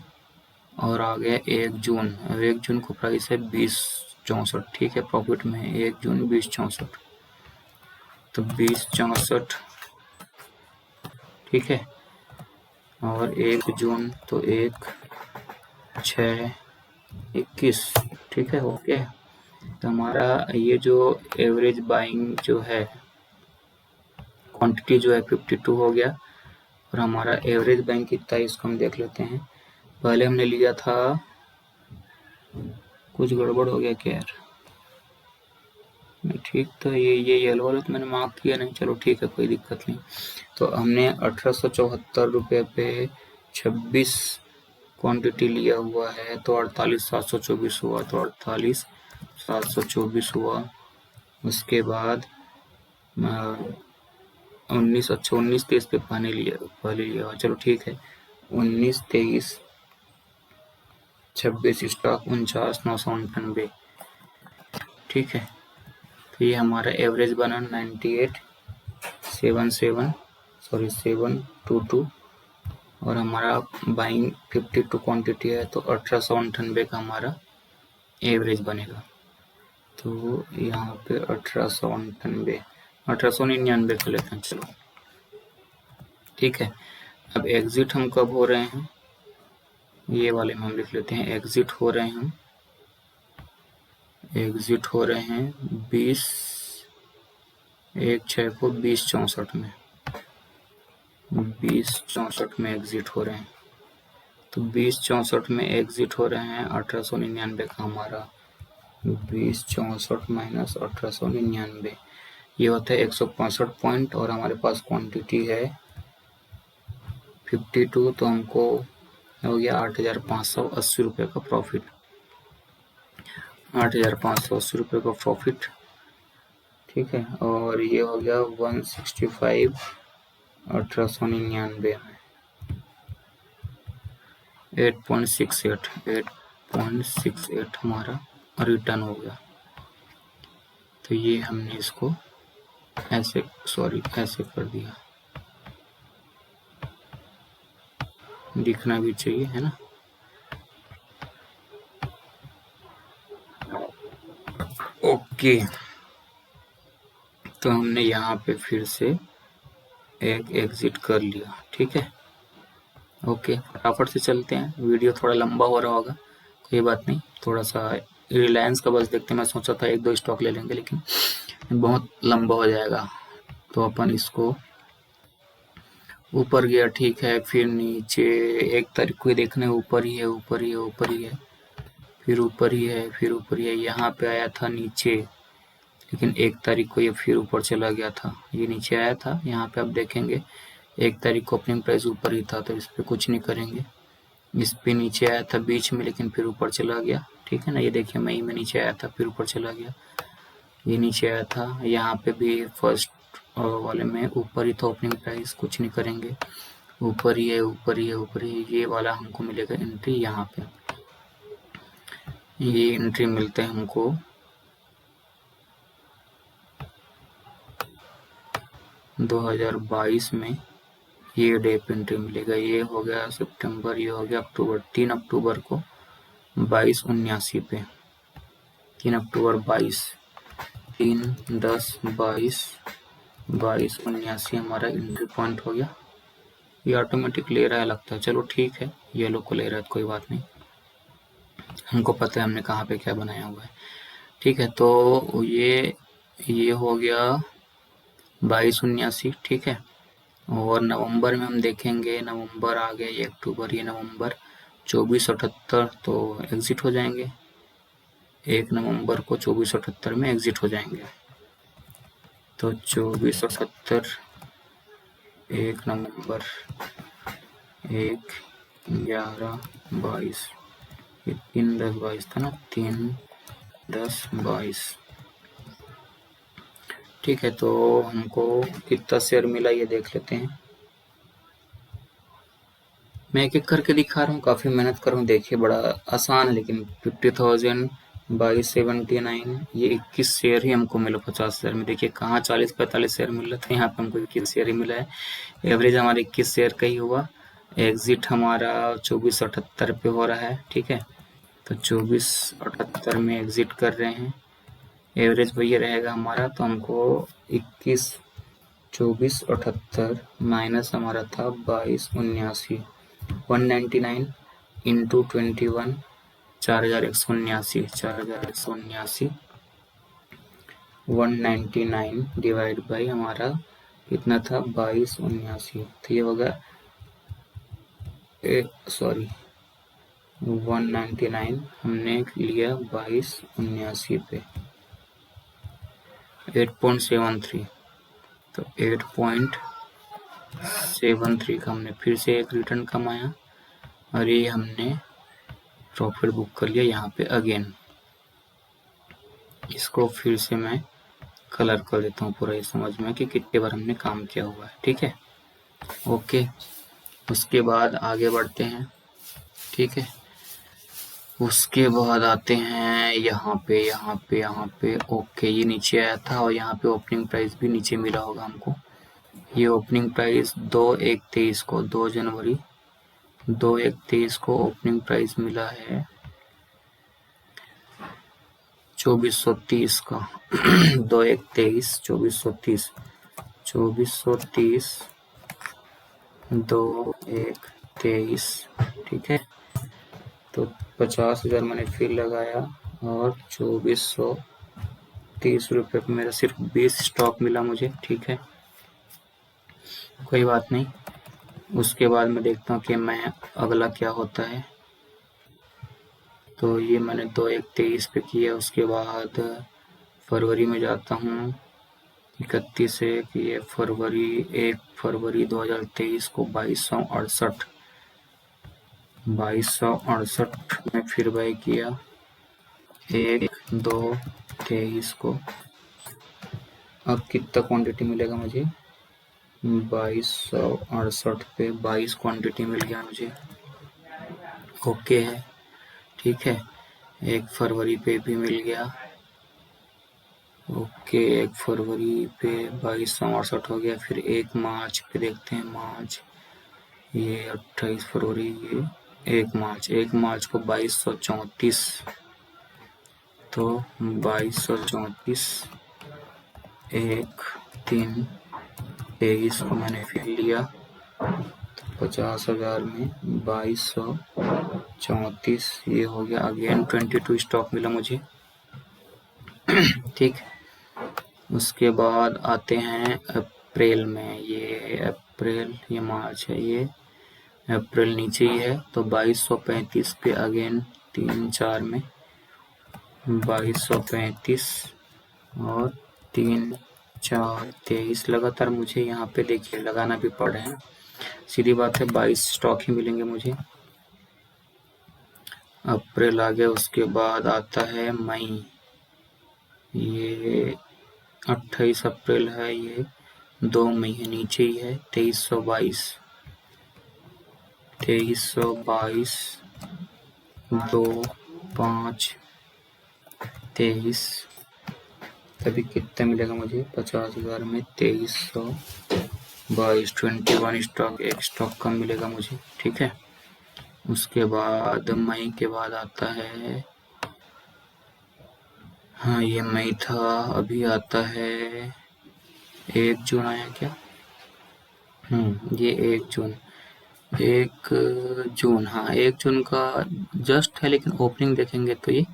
और आ गया 1 जून। अब 1 जून को प्राइस है 20.64। ठीक है, प्रॉफिट में है 1 जून 20.64, तो 20.64। ठीक है, और 1 जून तो 1/6/21। ठीक है, ओके, तो हमारा ये जो एवरेज बाइंग जो है क्वांटिटी जो है 52 हो गया। और हमारा एवरेज बाइंग कितना है इसको हम देख लेते हैं। पहले हमने लिया था, कुछ गड़बड़ हो गया क्या यार, ठीक था, ये येलो वाला तो मैंने मार्क किया नहीं, चलो ठीक है, कोई दिक्कत नहीं। तो हमने 1874 रुपये पे 26 क्वांटिटी लिया हुआ है, तो 48,724 हुआ, तो 48,724 हुआ। उसके बाद 19 23 पे पहले लिया हुआ, चलो ठीक है, 19 23 26 स्टॉक 49,998। ठीक है, तो ये हमारा एवरेज बना 722, और हमारा बाइंग 52 क्वांटिटी है, तो 1898 का हमारा एवरेज बनेगा। तो यहाँ पे 1898, 1899 कर लेते हैं, चलो ठीक है। अब एग्जिट हम कब हो रहे हैं, ये वाले में हम लिख लेते हैं, एग्जिट हो रहे हैं 20/1/6 को 20/64 में, 20/64 में एग्जिट हो रहे हैं। तो 20/64 में एग्जिट हो रहे हैं 1899 का हमारा, 20/64 माइनस 1899, ये होता है 165 पॉइंट, और हमारे पास क्वांटिटी है 52, तो हमको हो गया 8,580 रुपये का प्रॉफिट। 8,580 का प्रॉफिट। ठीक है, और ये हो गया 165 1899 में 8.68 हमारा रिटर्न हो गया। तो ये हमने इसको ऐसे कर दिया, दिखना भी चाहिए, है ना। ओके, तो हमने यहाँ पे फिर से एक एग्जिट कर लिया। ठीक है, ओके, फटाफट से चलते हैं, वीडियो थोड़ा लंबा हो रहा होगा, कोई बात नहीं। थोड़ा सा रिलायंस का बस देखते हैं, मैं सोचा था 1-2 स्टॉक ले लेंगे, लेकिन बहुत लंबा हो जाएगा। तो अपन इसको ऊपर गया, ठीक है, फिर नीचे 1 तारीख को देखने ऊपर ही है, ऊपर ही है, ऊपर ही है, फिर ऊपर ही है, फिर ऊपर ही है, यहाँ पे आया था नीचे, लेकिन 1 तारीख को ये फिर ऊपर चला गया था। ये नीचे आया था, यहाँ पे आप देखेंगे 1 तारीख को ओपनिंग प्राइस ऊपर ही था, तो इस पे कुछ नहीं करेंगे। इस पे नीचे आया था बीच में, लेकिन फिर ऊपर चला गया। ठीक है ना, ये देखिए मई में नीचे आया था, फिर ऊपर चला गया। ये नीचे आया था, यहाँ पे भी फर्स्ट वाले में ऊपर ही था ओपनिंग प्राइस, कुछ नहीं करेंगे, ऊपर ही है, ऊपर ही है, ऊपर ही है। ये वाला हमको मिलेगा एंट्री, यहाँ पे ये एंट्री मिलते हैं हमको 2022 में, ये डे पे एंट्री मिलेगा। ये हो गया सितंबर, ये हो गया अक्टूबर, 3 अक्टूबर को 2279 पे, 3 अक्टूबर 22, 3/10/22/79 हमारा एंट्री पॉइंट हो गया। ये ऑटोमेटिक ले रहा है लगता है, चलो ठीक है, ये लोग को ले रहा है तो कोई बात नहीं, हमको पता है हमने कहाँ पे क्या बनाया हुआ है। ठीक है, तो ये हो गया 2279। ठीक है, और नवंबर में हम देखेंगे, नवंबर आ गया, ये अक्टूबर, ये नवंबर 2478, तो एग्जिट हो जाएंगे 1 नवंबर को 2478 में एग्जिट हो जाएंगे। तो 2478 1 नवंबर 1/11/22, ये 3/10/22 था ना, 3/10/22। ठीक है, तो हमको कितना शेयर मिला ये देख लेते हैं। मैं एक एक करके दिखा रहा हूँ, काफ़ी मेहनत कर रहा हूँ, देखिए बड़ा आसान है, लेकिन 50,000 बाई 79, ये 21 शेयर ही हमको मिला 50 शेयर में। देखिए कहाँ 40-45 शेयर मिल रहा था, यहाँ पे हमको 21 शेयर ही मिला है। एवरेज हमारा 21 शेयर का ही हुआ। एग्जिट हमारा 2478 पे हो रहा है। ठीक है, तो 2478 में एग्जिट कर रहे हैं, एवरेज वही रहेगा हमारा। तो हमको 21 2478 माइनस हमारा था 2279, 199 इंटू 21, 4179, 4179, 199 डिवाइड बाई हमारा कितना था 2279, तो ये होगा 199 हमने लिया 2279 पे 8.73, तो 8.73 का हमने फिर से एक रिटर्न कमाया, और ये हमने प्रॉफिट बुक कर लिया यहाँ पे अगेन। इसको फिर से मैं कलर कर देता हूँ पूरा, ये समझ में कि कितने बार हमने काम किया हुआ है। ठीक है, ओके, उसके बाद आगे बढ़ते हैं। ठीक है, उसके बाद आते हैं यहाँ पे। ओके, ये नीचे आया था, और यहाँ पे ओपनिंग प्राइस भी नीचे मिला होगा हमको। ये ओपनिंग प्राइस 2/1/23 को, 2 जनवरी 2/1/23 को ओपनिंग प्राइस मिला है 2430 का 2/1/23 2430 2/1/23। ठीक है, तो 50,000 मैंने फिर लगाया, और 2430 रुपये पे मेरा सिर्फ 20 स्टॉक मिला मुझे। ठीक है, कोई बात नहीं। उसके बाद मैं देखता हूँ कि मैं अगला क्या होता है। तो ये मैंने 2/1/23 पे किया। उसके बाद फरवरी में जाता हूँ, 31 से ये फरवरी 1 फरवरी 2023 को 2268 में फिर बाई किया, 1, 2, 23 को अब कितना क्वांटिटी मिलेगा मुझे? 2268 पे 22 क्वांटिटी मिल गया मुझे। ओके है, ठीक है। 1 फरवरी पे भी मिल गया। ओके, 1 फरवरी पे 2268 हो गया। फिर 1 मार्च पे देखते हैं। मार्च, ये 28 फरवरी, ये 1 मार्च को 2234, तो 2234 1, 3, 23 को मैंने फिर लिया, तो 50,000 में 2234 ये हो गया। अगेन 22 स्टॉक मिला मुझे। ठीक, उसके बाद आते हैं अप्रैल में। ये अप्रैल, ये मार्च है, ये अप्रैल नीचे ही है, तो 2235 पे अगेन 3, 4 में 2235 और 3, 4, 23 लगातार मुझे यहाँ पे देखिए लगाना भी पड़ रहा है। सीधी बात है, 22 स्टॉक ही मिलेंगे मुझे। अप्रैल आ गया, उसके बाद आता है मई। ये 28 अप्रैल है, ये 2 मई है, नीचे ही है। 2322 2, 5, 23, तभी कितना मिलेगा मुझे? 50,000 में 2322, 21 स्टॉक, एक स्टॉक कम मिलेगा मुझे। ठीक है, उसके बाद मई के बाद आता है, हाँ ये मई था। अभी आता है 1 जून आया क्या? ये 1 जून, 1 जून, हाँ 1 जून का जस्ट है, लेकिन ओपनिंग देखेंगे तो ये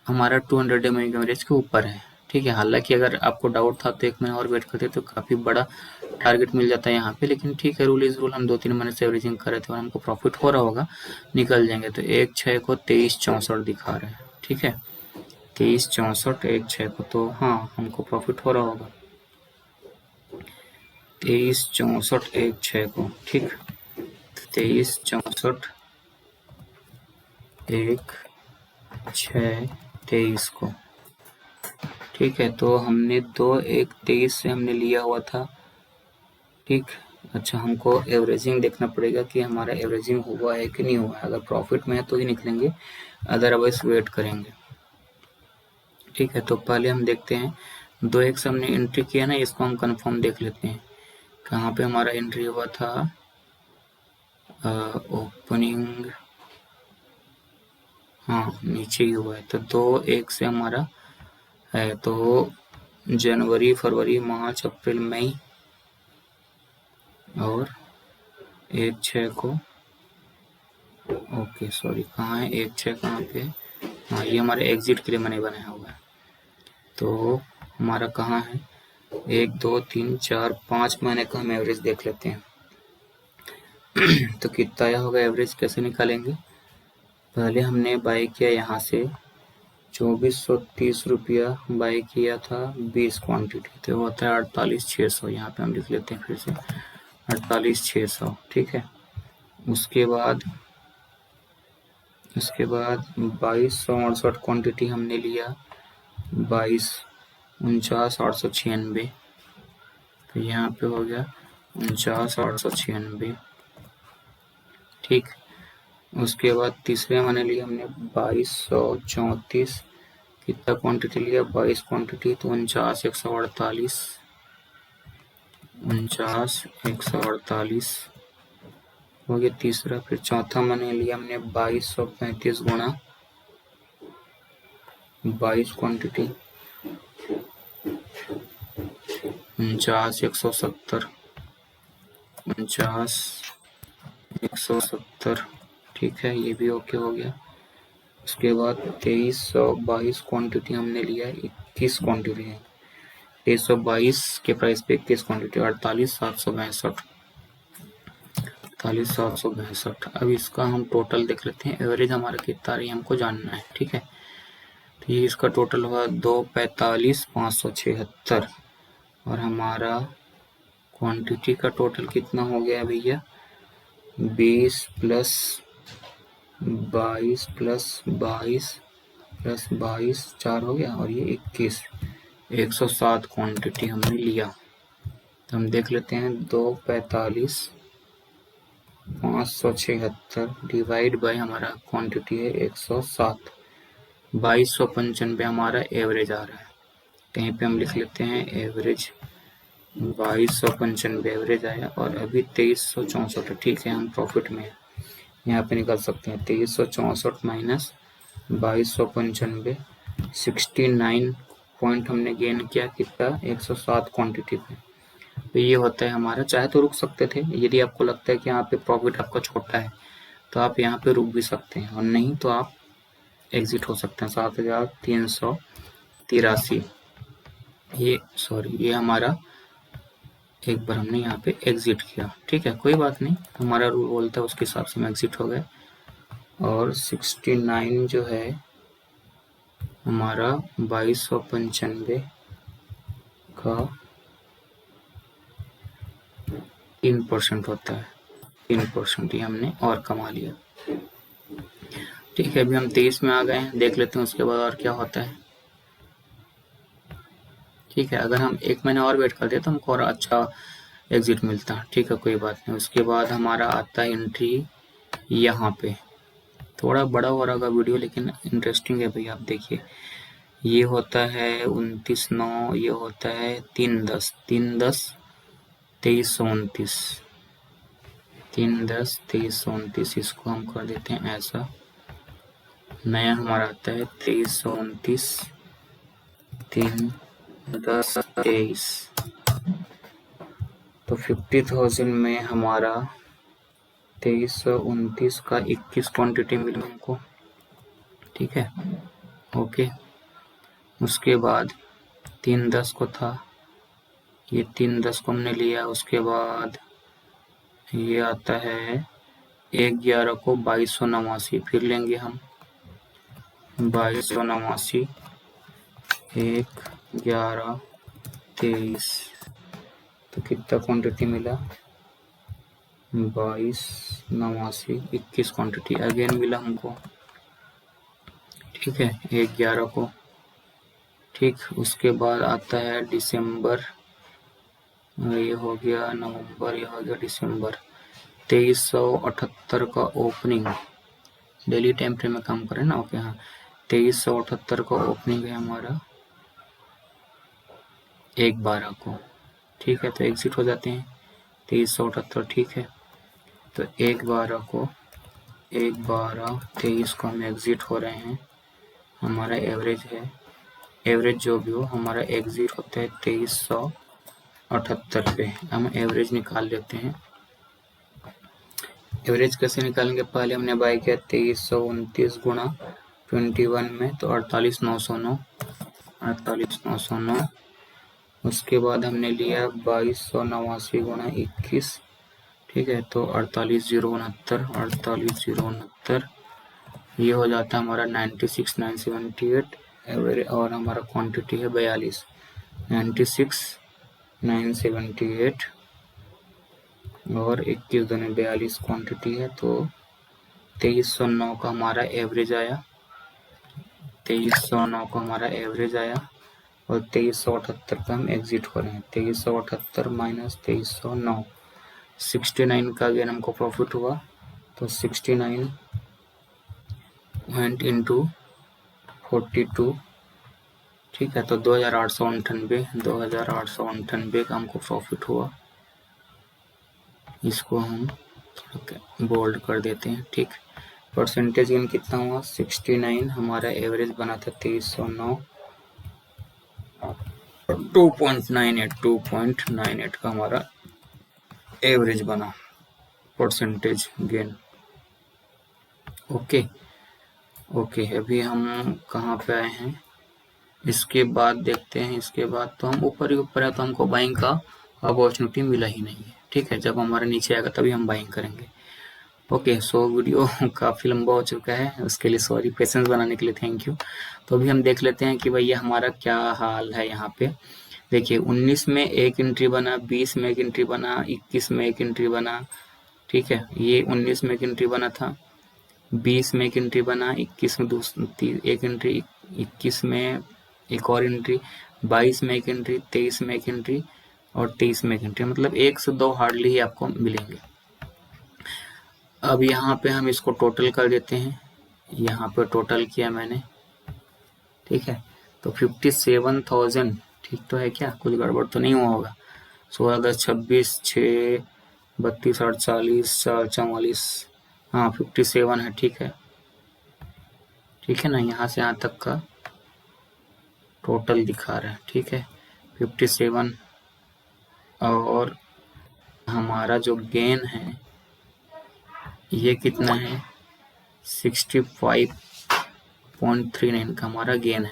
हमारा 200 MA एवरेज के ऊपर है। ठीक है, हालांकि अगर आपको डाउट था तो 1 महीना और वेट करते तो काफ़ी बड़ा टारगेट मिल जाता है यहाँ पे, लेकिन ठीक है, रूल इज रूल। हम 2-3 महीने से एवरेजिंग कर रहे थे और हमको प्रॉफिट हो रहा होगा, निकल जाएंगे। तो 1/6 को 2364 दिखा रहे हैं। ठीक है, 2364 1/6 को, तो हाँ हमको प्रॉफिट हो रहा होगा 2364 1/6 को। ठीक, 2364 1/6 23 को। ठीक है, तो हमने 2/1/23 से हमने लिया हुआ था। ठीक, अच्छा हमको एवरेजिंग देखना पड़ेगा कि हमारा एवरेजिंग हुआ है कि नहीं हुआ है। अगर प्रॉफिट में है तो ही निकलेंगे, अदरवाइज वेट करेंगे। ठीक है, तो पहले हम देखते हैं 2/1 से हमने एंट्री किया ना, इसको हम कंफर्म देख लेते हैं कहाँ पे हमारा एंट्री हुआ था। ओपनिंग, हाँ नीचे ही हुआ है, तो 2/1 से हमारा है, तो जनवरी, फरवरी, मार्च, अप्रैल, मई और 1/6 को, ओके सॉरी, कहाँ है 1/6 कहाँ पे? हाँ ये हमारे एग्जिट के लिए मैंने बनाया हुआ है। तो हमारा कहाँ है? 1, 2, 3, 4, 5 महीने का हम एवरेज देख लेते हैं। तो कितना आया होगा एवरेज, कैसे निकालेंगे? पहले हमने बाय किया यहाँ से 2430 रुपया बाय किया था 20 क्वांटिटी, तो होता है 48,600। यहाँ पे हम लिख लेते हैं फिर से 48,600। ठीक है, उसके बाद 2268 क्वांटिटी हमने लिया, 49,896, तो यहाँ पे हो गया 49,896। ठीक, उसके बाद तीसरे मैंने लिया हमने 2234, कितना क्वांटिटी लिया? 22 क्वांटिटी, तो 49,148, 49,148 हो गया तीसरा। फिर चौथा मैंने लिया हमने 2235 गुणा 22 क्वांटिटी, 49,170, 49,170। ठीक है, ये भी ओके हो गया। उसके बाद 2322 क्वांटिटी हमने लिया, 21 क्वांटिटी है, 2322 के प्राइस पे 21 क्वांटिटी, 48,762, 48,762। अब इसका हम टोटल देख लेते हैं, एवरेज हमारा कितना रही हमको जानना है। ठीक है, तो ये इसका टोटल हुआ 245,576, और हमारा क्वांटिटी का टोटल कितना हो गया भैया? 20 + 22 + 22 प्लस 22, 4 हो गया, और ये 21, 107 क्वांटिटी हमने लिया। तो हम देख लेते हैं 245 576 डिवाइड बाय हमारा क्वांटिटी है 107, 2295 हमारा एवरेज आ रहा है। कहीं पे हम लिख लेते हैं एवरेज 2295 एवरेज आया, और अभी 2364 ठीक है, हम प्रॉफिट में यहाँ पे निकाल सकते हैं 2364 माइनस 2295, 69 पॉइंट हमने गेन किया, कितना 107 क्वांटिटी पे। तो ये होता है हमारा। चाहे तो रुक सकते थे, यदि आपको लगता है कि यहाँ पे प्रॉफिट आपका छोटा है तो आप यहाँ पे रुक भी सकते हैं, और नहीं तो आप एग्जिट हो सकते हैं। 7383 ये हमारा एक बार हमने यहाँ पे एग्जिट किया, ठीक है, कोई बात नहीं, हमारा रूल बोलता है उसके हिसाब से हम एग्जिट हो गए। और 69 जो है हमारा 2295 का 3% होता है, 3% ही हमने और कमा लिया। ठीक है, अभी हम 23 में आ गए हैं, देख लेते हैं उसके बाद और क्या होता है। ठीक है, अगर हम 1 महीना और वेट कर दें तो हमको और अच्छा एग्जिट मिलता। ठीक है, कोई बात नहीं। उसके बाद हमारा आता है एंट्री यहाँ पे, थोड़ा बड़ा हो रहा होगा वीडियो लेकिन इंटरेस्टिंग है भाई, आप देखिए। ये होता है 29/9, ये होता है 3/10, 3/10 2329, 3/10 2329, इसको हम कर देते हैं ऐसा। नया हमारा आता है 2329 3/10/23, तो 50,000 में हमारा 2329 का 21 क्वांटिटी मिला हमको। ठीक है, ओके। उसके बाद 3/10 को था, ये 3/10 को हमने लिया। उसके बाद ये आता है 1/11 को 2289, फिर लेंगे हम 2289, 1/11/23, तो कितना क्वांटिटी मिला 2289, 21 क्वांटिटी अगेन मिला हमको। ठीक है, 1/11 को। ठीक, उसके बाद आता है दिसंबर, ये हो गया नवंबर, ये हो गया दिसंबर। 2378 का ओपनिंग, डेली टाइम फ्रेम में काम करें ना, ओके। हाँ, 2378 का ओपनिंग है हमारा 1/12 को। ठीक है, तो एग्जिट हो जाते हैं 2378, ठीक है। तो 1/12 को, 1/12/23 को हम एग्जिट हो रहे हैं। हमारा एवरेज है, एवरेज जो भी हो हमारा एग्जिट होता है 2378 पे। हम एवरेज निकाल लेते हैं। एवरेज कैसे निकालेंगे, पहले हमने बाय किया 2329 गुणा 21 में, तो 48,909, 48,909। उसके बाद हमने लिया 2289 गुणा 21, ठीक है, तो 48,069, 48,069, ये हो जाता है हमारा 96,978 एवरेज, और हमारा क्वांटिटी है 42, 96,978 और 21 दूनी 42 क्वांटिटी है। तो 2309 का हमारा एवरेज आया, 2309 का हमारा एवरेज आया, और 2378 पे हम एग्जिट हो रहे हैं। 2378 माइनस 2309, 69 का अगेन हमको प्रॉफिट हुआ, तो 69 वेंट इनटू 42, ठीक है, तो 2898 का हमको प्रॉफिट हुआ। इसको हम बोल्ड कर देते हैं। ठीक, परसेंटेज गेन कितना हुआ 69, हमारा एवरेज बना था 2309, 2.98 का हमारा एवरेज बना परसेंटेज गेन। ओके ओके, अभी हम कहाँ पे आए हैं, इसके बाद देखते हैं। इसके बाद तो हम ऊपर ही ऊपर है, तो हमको बाइंग का अपॉर्चुनिटी मिला ही नहीं है। ठीक है, जब हमारा नीचे आएगा तभी हम बाइंग करेंगे। ओके, सो वीडियो काफ़ी लंबा हो चुका है, उसके लिए सॉरी, पेशेंस बनाने के लिए थैंक यू। तो अभी हम देख लेते हैं कि भैया हमारा क्या हाल है यहाँ पे। देखिए 19 में एक एंट्री बना, 20 में एक एंट्री बना, 21 में एक एंट्री बना। ठीक है, ये 19 में एक एंट्री बना था, 20 में एक एंट्री बना, 21 में एक एंट्री, 21 में एक और एंट्री, 22 में एक एंट्री, 23 में एक एंट्री और 23 में एक एंट्री, मतलब 1 से 2 हार्डली ही आपको मिलेंगे। अब यहाँ पे हम इसको टोटल कर देते हैं, यहाँ पे टोटल किया मैंने, ठीक है। तो 57,000 ठीक तो है क्या, कुछ गड़बड़ तो नहीं हुआ होगा। 16, 10, 26, 6, 32, 8, 40, 4, 44, हाँ 57 है, ठीक है, ठीक है ना। यहाँ से यहाँ तक का टोटल दिखा रहा है, ठीक है 57। और हमारा जो गेन है ये कितना है, 65.39 का हमारा गेन है।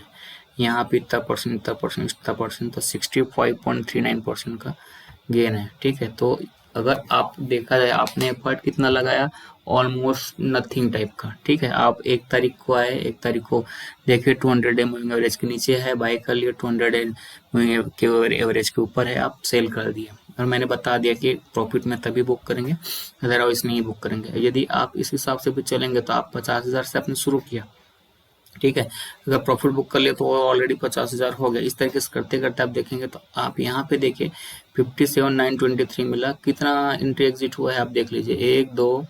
यहाँ पे इतना परसेंट, इतना परसेंट, इतना परसेंट, तो 65.39% का गेन है, ठीक है। तो अगर आप देखा जाए आपने एफर्ट कितना लगाया, ऑलमोस्ट नथिंग टाइप का, ठीक है। आप 1 तारीख को आए, 1 तारीख को देखिए 200 डे मूविंग एवरेज के नीचे है, बाय कर लिए, 200 डे मूविंग के एवरेज के ऊपर है, आप सेल कर दिए। और मैंने बता दिया कि प्रॉफिट में तभी बुक करेंगे, अदरवाइज नहीं बुक करेंगे। यदि आप इस हिसाब से भी चलेंगे तो आप 50,000 से आपने शुरू किया, ठीक है। अगर प्रॉफिट बुक कर लिए तो ऑलरेडी 50,000 हो गया। इस तरीके से करते करते आप देखेंगे तो आप यहाँ पे देखिए 57,923 मिला। कितना एंट्री एग्जिट हुआ है आप देख लीजिए, 1 2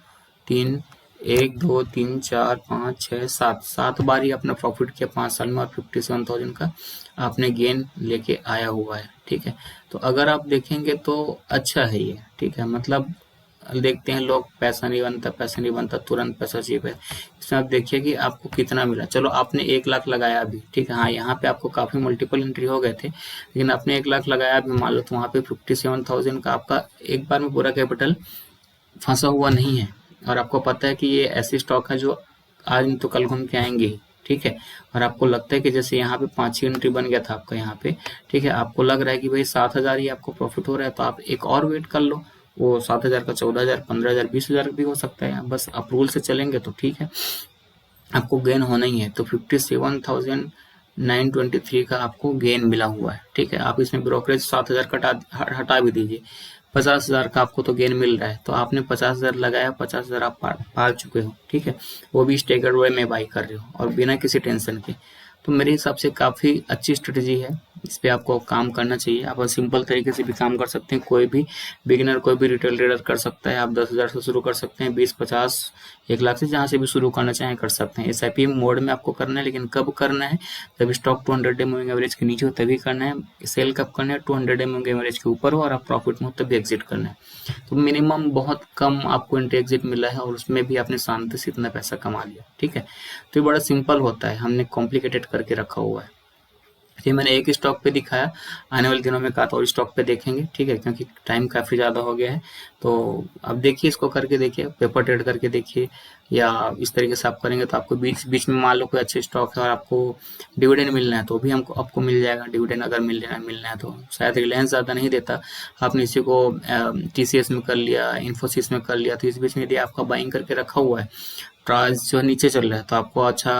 3 1 2 3 4 5 6 7 7 बार ही अपना प्रॉफिट किया 5 साल में, और 57,000 का आपने गेन लेके आया हुआ है, ठीक है। तो अगर आप देखेंगे तो अच्छा है ये, ठीक है। मतलब देखते हैं लोग पैसा नहीं बनता, पैसा नहीं बनता, तुरंत पैसा चीप है। इसमें आप देखिए कि आपको कितना मिला। चलो आपने 1 लाख लगाया अभी, ठीक है, हाँ यहाँ पे आपको काफी मल्टीपल एंट्री हो गए थे, लेकिन आपने 1 लाख लगाया अभी, मान लो तो वहाँ पे 57,000 का आपका एक बार में पूरा कैपिटल फंसा हुआ नहीं है। और आपको पता है कि ये ऐसी स्टॉक है जो आज नहीं तो कल घूम के आएंगे ही, ठीक है। और आपको लगता है कि जैसे यहाँ पे 5 ही एंट्री बन गया था आपका यहाँ पे, ठीक है, आपको लग रहा है कि भाई 7,000 ही आपको प्रॉफिट हो रहा है, तो आप एक और वेट कर लो, वो 7,000 का 14,000, 15,000, 20,000 भी हो सकता है। बस अप्रूवल से चलेंगे तो ठीक है, आपको गेन होना ही है। तो 57,923 का आपको गेन मिला हुआ है, ठीक है। आप इसमें ब्रोकरेज 7,000 हटा भी दीजिए, 50,000 का आपको तो गेन मिल रहा है। तो आपने 50,000 लगाया, 50,000 आप पार चुके हो, ठीक है। वो भी स्टेगर्ड वे में बाई कर रहे हो और बिना किसी टेंशन के। तो मेरे हिसाब से काफ़ी अच्छी स्ट्रेटजी है, इस पे आपको काम करना चाहिए। आप सिंपल तरीके से भी काम कर सकते हैं, कोई भी बिगिनर, कोई भी रिटेल ट्रेडर कर सकता है। आप 10,000 से शुरू कर सकते हैं, 20, 50, 1 लाख से जहाँ से भी शुरू करना चाहें कर सकते हैं। SIP मोड में आपको करना है, लेकिन कब करना है, जब स्टॉक 200 डे मूविंग एवरेज के नीचे हो तभी करना है। सेल कब करना है, 200 डे मूविंग एवरेज के ऊपर हो और आप प्रॉफिट में हो तभी एग्जिट करना है। तो मिनिमम बहुत कम आपको एंट्री एग्जिट मिला है, और उसमें भी आपने शांति से इतना पैसा कमा लिया, ठीक है। तो ये बड़ा सिंपल होता है, हमने कॉम्प्लिकेटेड करके रखा हुआ है। ये मैंने एक स्टॉक पे दिखाया, आने वाले दिनों में कहा तो और स्टॉक पे देखेंगे, ठीक है, क्योंकि टाइम काफ़ी ज़्यादा हो गया है। तो अब देखिए, इसको करके देखिए, पेपर ट्रेड करके देखिए, या इस तरीके से आप करेंगे तो आपको बीच बीच में मान लो कोई अच्छे स्टॉक है और आपको डिविडेंड मिलना है तो भी हमको आपको मिल जाएगा। डिविडेंड अगर मिलना है तो शायद रिलायंस ज़्यादा नहीं देता, आपने इसी को TCS में कर लिया, इन्फोसिस में कर लिया, तो इस बीच में यदि आपका बाइंग करके रखा हुआ है, प्राइस जो नीचे चल रहा है, तो आपको अच्छा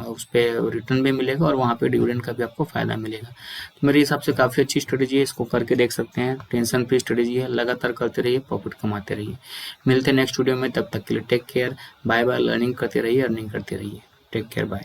उस पर रिटर्न भी मिलेगा और वहाँ पे डिविडेंड का भी आपको फायदा मिलेगा। तो मेरे हिसाब से काफ़ी अच्छी स्ट्रेटेजी है, इसको करके देख सकते हैं। टेंशन फ्री स्ट्रेटेजी है, लगातार करते रहिए, प्रॉफिट कमाते रहिए। मिलते हैं नेक्स्ट वीडियो में, तब तक के लिए take care, bye bye. Learning करते रहिए, अर्निंग करते रहिए। Take care, bye.